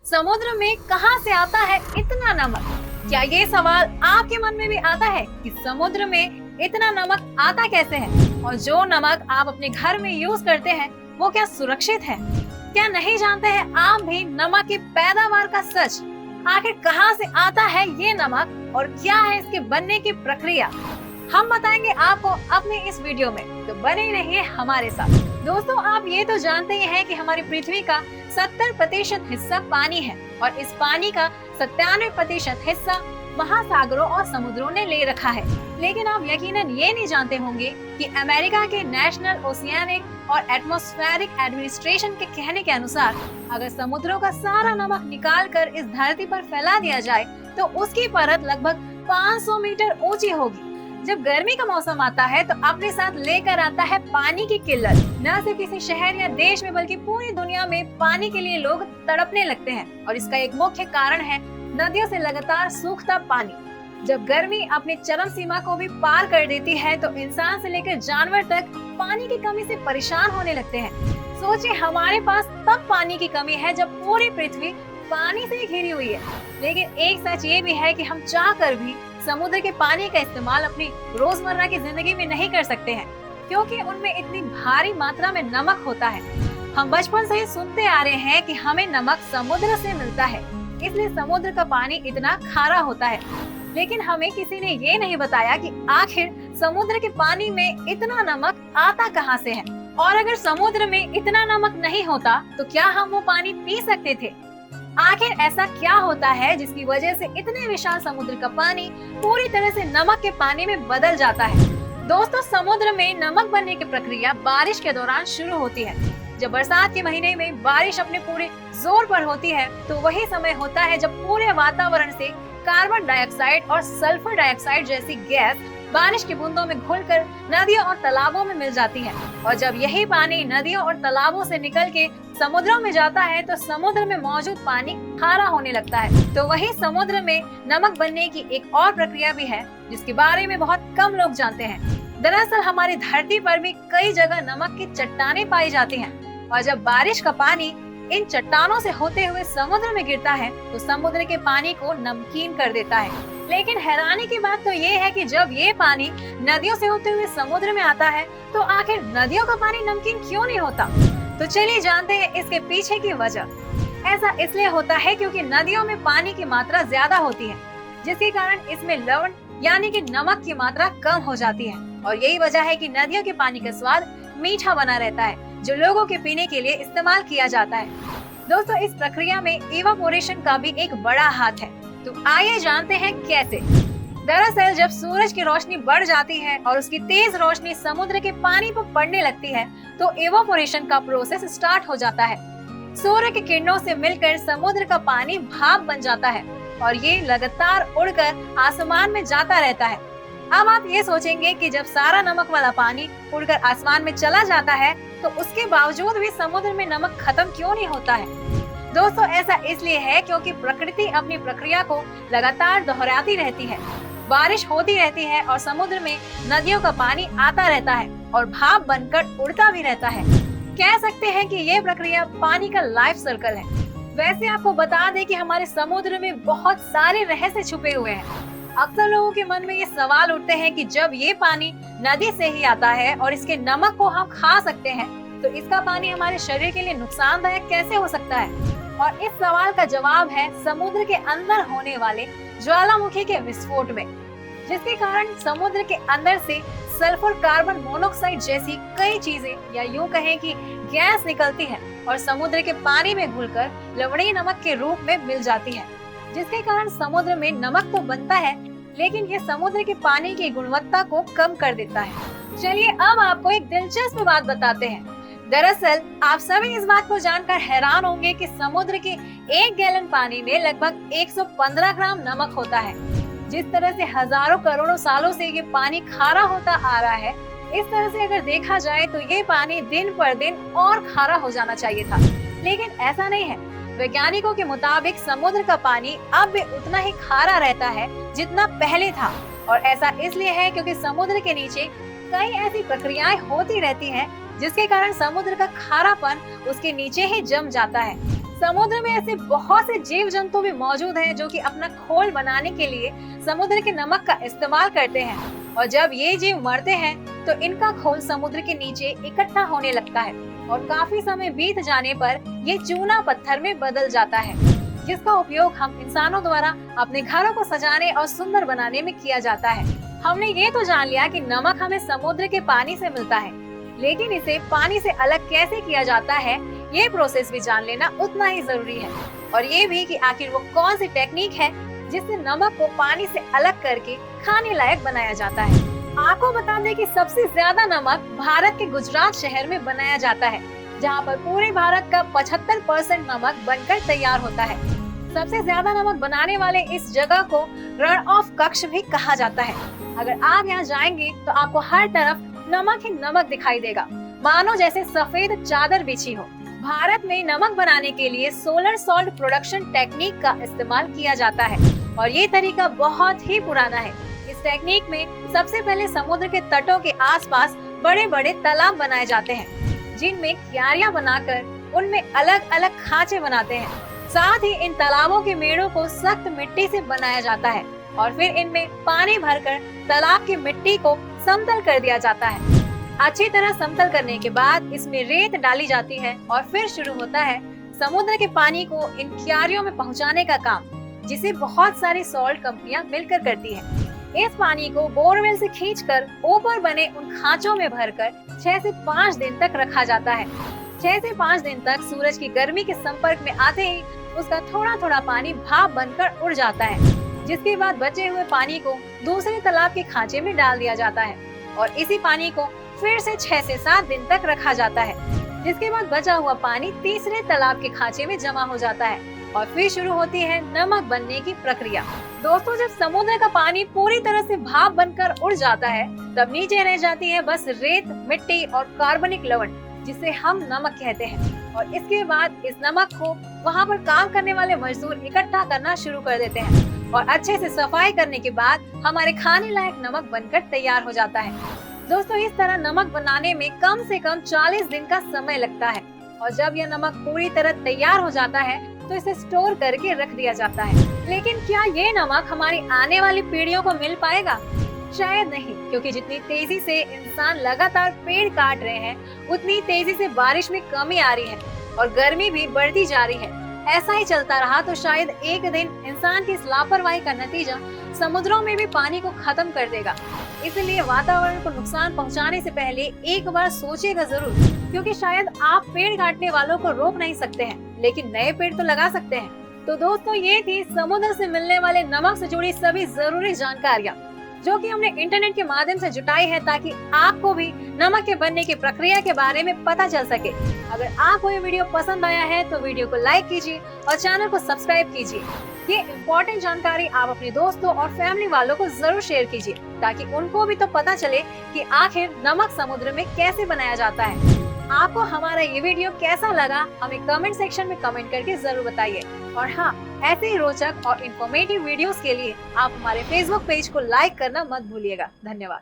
समुद्र में कहां से आता है इतना नमक? क्या ये सवाल आपके मन में भी आता है कि समुद्र में इतना नमक आता कैसे है? और जो नमक आप अपने घर में यूज करते हैं वो क्या सुरक्षित है? क्या नहीं जानते हैं आप भी नमक की पैदावार का सच? आखिर कहां से आता है ये नमक और क्या है इसके बनने की प्रक्रिया? हम बताएंगे आपको अपने इस वीडियो में, तो बने रहिए हमारे साथ। दोस्तों, आप ये तो जानते ही हैं कि हमारी पृथ्वी का 70% हिस्सा पानी है और इस पानी का 97% हिस्सा महासागरों और समुद्रों ने ले रखा है। लेकिन आप यकीनन ये नहीं जानते होंगे कि अमेरिका के नेशनल ओशियानिक और एटमॉस्फेरिक एडमिनिस्ट्रेशन के कहने के अनुसार अगर समुद्रों का सारा नमक निकाल कर इस धरती पर फैला दिया जाए तो उसकी परत लगभग 500 मीटर ऊंची होगी। जब गर्मी का मौसम आता है तो अपने साथ लेकर आता है पानी की किल्लत। न सिर्फ किसी शहर या देश में बल्कि पूरी दुनिया में पानी के लिए लोग तड़पने लगते हैं और इसका एक मुख्य कारण है नदियों से लगातार सूखता पानी। जब गर्मी अपनी चरम सीमा को भी पार कर देती है तो इंसान से लेकर जानवर तक पानी की कमी से परेशान होने लगते हैं। सोचिए, हमारे पास तब पानी की कमी है जब पूरी पृथ्वी पानी से घिरी हुई है। लेकिन एक सच ये भी है कि हम चाह कर भी समुद्र के पानी का इस्तेमाल अपनी रोजमर्रा की जिंदगी में नहीं कर सकते हैं, क्योंकि उनमें इतनी भारी मात्रा में नमक होता है। हम बचपन से ही सुनते आ रहे हैं कि हमें नमक समुद्र से मिलता है, इसलिए समुद्र का पानी इतना खारा होता है। लेकिन हमें किसी ने ये नहीं बताया कि आखिर समुद्र के पानी में इतना नमक आता कहाँ से है, और अगर समुद्र में इतना नमक नहीं होता तो क्या हम वो पानी पी सकते थे? आखिर ऐसा क्या होता है जिसकी वजह से इतने विशाल समुद्र का पानी पूरी तरह से नमक के पानी में बदल जाता है? दोस्तों, समुद्र में नमक बनने की प्रक्रिया बारिश के दौरान शुरू होती है। जब बरसात के महीने में बारिश अपने पूरे जोर पर होती है तो वही समय होता है जब पूरे वातावरण से कार्बन डाइऑक्साइड और सल्फर डाइऑक्साइड जैसी गैस बारिश की बूंदों में घुलकर नदियों और तालाबों में मिल जाती है। और जब यही पानी नदियों और तालाबों से निकल के समुद्रों में जाता है तो समुद्र में मौजूद पानी खारा होने लगता है। तो वही समुद्र में नमक बनने की एक और प्रक्रिया भी है जिसके बारे में बहुत कम लोग जानते हैं। दरअसल हमारी धरती पर भी कई जगह नमक की चट्टानें पाई जाती हैं, और जब बारिश का पानी इन चट्टानों से होते हुए समुद्र में गिरता है तो समुद्र के पानी को नमकीन कर देता है। लेकिन हैरानी की बात तो ये है कि जब ये पानी नदियों से होते हुए समुद्र में आता है तो आखिर नदियों का पानी नमकीन क्यों नहीं होता? तो चलिए जानते हैं इसके पीछे की वजह। ऐसा इसलिए होता है क्योंकि नदियों में पानी की मात्रा ज्यादा होती है, जिसके कारण इसमें लवण यानी कि नमक की मात्रा कम हो जाती है। और यही वजह है कि नदियों के पानी का स्वाद मीठा बना रहता है, जो लोगों के पीने के लिए इस्तेमाल किया जाता है। दोस्तों, इस प्रक्रिया में इवापोरेशन का भी एक बड़ा हाथ है। तो आइए जानते हैं कैसे। दरअसल जब सूरज की रोशनी बढ़ जाती है और उसकी तेज रोशनी समुद्र के पानी पर पड़ने लगती है तो इवापोरेशन का प्रोसेस स्टार्ट हो जाता है। सूर्य की किरणों से मिलकर समुद्र का पानी भाप बन जाता है और ये लगातार उड़कर आसमान में जाता रहता है। अब आप ये सोचेंगे कि जब सारा नमक वाला पानी उड़कर आसमान में चला जाता है तो उसके बावजूद भी समुद्र में नमक खत्म क्यों नहीं होता है? दोस्तों, ऐसा इसलिए है क्योंकि प्रकृति अपनी प्रक्रिया को लगातार दोहराती रहती है। बारिश होती रहती है और समुद्र में नदियों का पानी आता रहता है और भाप बनकर उड़ता भी रहता है। कह सकते हैं कि ये प्रक्रिया पानी का लाइफ सर्कल है। वैसे आपको बता दें कि हमारे समुद्र में बहुत सारे रहस्य छुपे हुए हैं। अक्सर लोगों के मन में ये सवाल उठते हैं कि जब ये पानी नदी से ही आता है और इसके नमक को हम खा सकते हैं तो इसका पानी हमारे शरीर के लिए नुकसानदायक कैसे हो सकता है? और इस सवाल का जवाब है समुद्र के अंदर होने वाले ज्वालामुखी के विस्फोट में, जिसके कारण समुद्र के अंदर से सल्फर कार्बन मोनोऑक्साइड जैसी कई चीजें या यूं कहें कि गैस निकलती है और समुद्र के पानी में घुलकर लवणीय नमक के रूप में मिल जाती है, जिसके कारण समुद्र में नमक तो बनता है लेकिन ये समुद्र के पानी की गुणवत्ता को कम कर देता है। चलिए अब आपको एक दिलचस्प बात बताते हैं। दरअसल आप सभी इस बात को जानकर हैरान होंगे कि समुद्र के 1 गैलन पानी में लगभग 115 ग्राम नमक होता है। जिस तरह से हजारों करोड़ों सालों से ये पानी खारा होता आ रहा है, इस तरह से अगर देखा जाए तो ये पानी दिन पर दिन और खारा हो जाना चाहिए था, लेकिन ऐसा नहीं है। वैज्ञानिकों के मुताबिक समुद्र का पानी अब भी उतना ही खारा रहता है जितना पहले था, और ऐसा इसलिए है क्योंकि समुद्र के नीचे कई ऐसी प्रक्रियाएं होती रहती हैं जिसके कारण समुद्र का खारापन उसके नीचे ही जम जाता है। समुद्र में ऐसे बहुत से जीव जंतु भी मौजूद हैं जो कि अपना खोल बनाने के लिए समुद्र के नमक का इस्तेमाल करते हैं और जब ये जीव मरते हैं तो इनका खोल समुद्र के नीचे इकट्ठा होने लगता है और काफी समय बीत जाने पर ये चूना पत्थर में बदल जाता है, जिसका उपयोग हम इंसानों द्वारा अपने घरों को सजाने और सुंदर बनाने में किया जाता है। हमने ये तो जान लिया कि नमक हमें समुद्र के पानी से मिलता है, लेकिन इसे पानी से अलग कैसे किया जाता है ये प्रोसेस भी जान लेना उतना ही जरूरी है और ये भी कि आखिर वो कौन सी टेक्निक है जिससे नमक को पानी से अलग करके खाने लायक बनाया जाता है। आपको बता दें कि सबसे ज्यादा नमक भारत के गुजरात शहर में बनाया जाता है, जहाँ पर पूरे भारत का 75% नमक बनकर तैयार होता है। सबसे ज्यादा नमक बनाने वाले इस जगह को रण ऑफ कच्छ भी कहा जाता है। अगर आप यहाँ जाएंगे तो आपको हर तरफ नमक ही नमक दिखाई देगा, मानो जैसे सफेद चादर बिछी हो। भारत में नमक बनाने के लिए सोलर सॉल्ट प्रोडक्शन टेक्निक का इस्तेमाल किया जाता है और ये तरीका बहुत ही पुराना है। इस टेक्निक में सबसे पहले समुद्र के तटों के आसपास बड़े बड़े तालाब बनाए जाते हैं, जिनमें क्यारियां बनाकर उनमें अलग अलग खांचे बनाते हैं। साथ ही इन तालाबों के मेड़ों को सख्त मिट्टी से बनाया जाता है और फिर इनमें पानी भरकर तालाब की मिट्टी को समतल कर दिया जाता है। अच्छी तरह समतल करने के बाद इसमें रेत डाली जाती है और फिर शुरू होता है समुद्र के पानी को इन क्यारियों में पहुंचाने का काम, जिसे बहुत सारी सॉल्ट कंपनियां मिलकर करती हैं। इस पानी को बोरवेल से खींचकर ऊपर बने उन खांचों में भरकर 6 से 5 दिन तक रखा जाता है। 6 से 5 दिन तक सूरज की गर्मी के संपर्क में आते ही उसका थोड़ा थोड़ा पानी भाप बनकर उड़ जाता है, जिसके बाद बचे हुए पानी को दूसरे तालाब के खांचे में डाल दिया जाता है और इसी पानी को फिर से 6 से 7 दिन तक रखा जाता है, जिसके बाद बचा हुआ पानी तीसरे तालाब के खांचे में जमा हो जाता है और फिर शुरू होती है नमक बनने की प्रक्रिया। दोस्तों, जब समुद्र का पानी पूरी तरह से भाप बनकर उड़ जाता है तब नीचे रह जाती है बस रेत, मिट्टी और कार्बनिक लवण, जिसे हम नमक कहते हैं। और इसके बाद इस नमक को वहाँ पर काम करने वाले मजदूर इकट्ठा करना शुरू कर देते हैं और अच्छे से सफाई करने के बाद हमारे खाने लायक नमक बनकर तैयार हो जाता है। दोस्तों, इस तरह नमक बनाने में कम से कम 40 दिन का समय लगता है और जब यह नमक पूरी तरह तैयार हो जाता है तो इसे स्टोर करके रख दिया जाता है। लेकिन क्या ये नमक हमारी आने वाली पीढ़ियों को मिल पाएगा? शायद नहीं, क्योंकि जितनी तेजी से इंसान लगातार पेड़ काट रहे हैं उतनी तेजी से बारिश में कमी आ रही है और गर्मी भी बढ़ती जा रही है। ऐसा ही चलता रहा तो शायद एक दिन इंसान की इस लापरवाही का नतीजा समुद्रों में भी पानी को खत्म कर देगा। इसलिए वातावरण को नुकसान पहुंचाने से पहले एक बार सोचिएगा जरूर, क्योंकि शायद आप पेड़ काटने वालों को रोक नहीं सकते हैं, लेकिन नए पेड़ तो लगा सकते हैं। तो दोस्तों, ये थी समुद्र से मिलने वाले नमक से जुड़ी सभी जरूरी जानकारियाँ जो कि हमने इंटरनेट के माध्यम से जुटाई है, ताकि आपको भी नमक के बनने की प्रक्रिया के बारे में पता चल सके। अगर आपको ये वीडियो पसंद आया है तो वीडियो को लाइक कीजिए और चैनल को सब्सक्राइब कीजिए। ये इम्पोर्टेंट जानकारी आप अपने दोस्तों और फैमिली वालों को जरूर शेयर कीजिए, ताकि उनको भी तो पता चले कि आखिर नमक समुद्र में कैसे बनाया जाता है। आपको हमारा ये वीडियो कैसा लगा हमें कमेंट सेक्शन में कमेंट करके जरूर बताइए। और हाँ, ऐसे ही रोचक और इन्फॉर्मेटिव वीडियोस के लिए आप हमारे फेसबुक पेज को लाइक करना मत भूलिएगा। धन्यवाद।